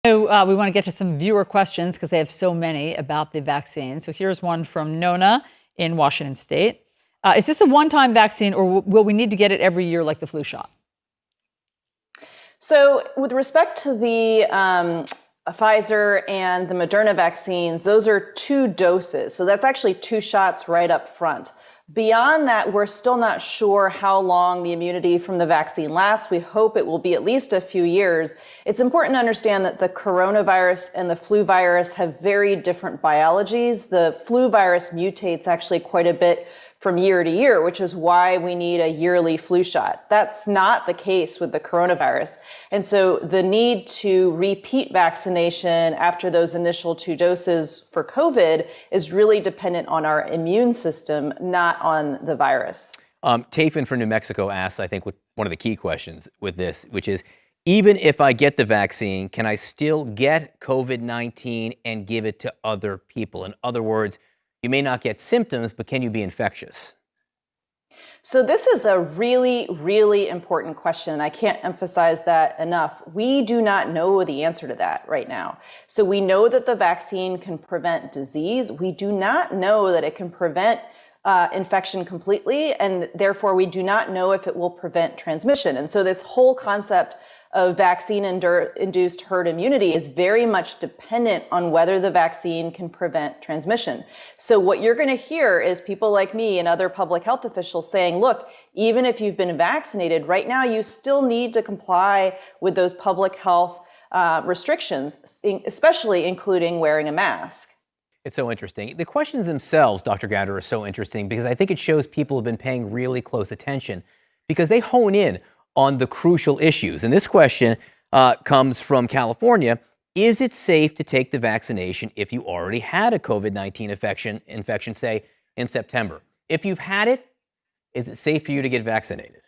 So we want to get to some viewer questions because they have so many about the vaccine. So here's one from Nona in Washington State. Is this a one-time vaccine, or will we need to get it every year like the flu shot? So with respect to the Pfizer and the Moderna vaccines, those are 2 doses. So that's actually 2 shots right up front. Beyond that, we're still not sure how long the immunity from the vaccine lasts. We hope it will be at least a few years. It's important to understand that the coronavirus and the flu virus have very different biologies. The flu virus mutates actually quite a bit from year to year, which is why we need a yearly flu shot. That's not the case with the coronavirus. And so the need to repeat vaccination after those initial 2 doses for COVID is really dependent on our immune system, not on the virus. Tafin from New Mexico asks, I think, with one of the key questions with this, which is, even if I get the vaccine, can I still get COVID-19 and give it to other people? In other words, you may not get symptoms, but can you be infectious? So this is a really, really important question. I can't emphasize that enough. We do not know the answer to that right now. So we know that the vaccine can prevent disease. We do not know that it can prevent infection completely, and therefore we do not know if it will prevent transmission. And so this whole concept of vaccine-induced herd immunity is very much dependent on whether the vaccine can prevent transmission. So what you're going to hear is people like me and other public health officials saying, look, even if you've been vaccinated, right now you still need to comply with those public health restrictions, especially including wearing a mask. It's so interesting. The questions themselves, Dr. Gowder, are so interesting because I think it shows people have been paying really close attention because they hone in on the crucial issues. And this question comes from California. Is it safe to take the vaccination if you already had a COVID-19 infection, say, in September? If you've had it, is it safe for you to get vaccinated?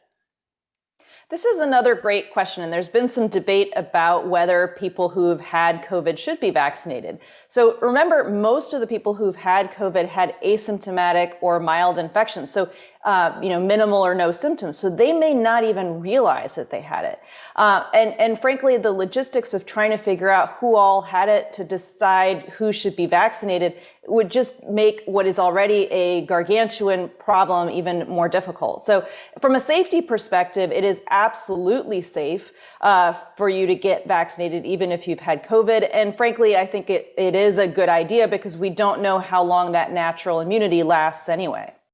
This is another great question, and there's been some debate about whether people who've had COVID should be vaccinated. So remember, most of the people who've had COVID had asymptomatic or mild infections, so minimal or no symptoms. So they may not even realize that they had it. And frankly, the logistics of trying to figure out who all had it to decide who should be vaccinated would just make what is already a gargantuan problem even more difficult. So from a safety perspective, it is absolutely safe for you to get vaccinated even if you've had COVID. And frankly, I think it is a good idea because we don't know how long that natural immunity lasts anyway.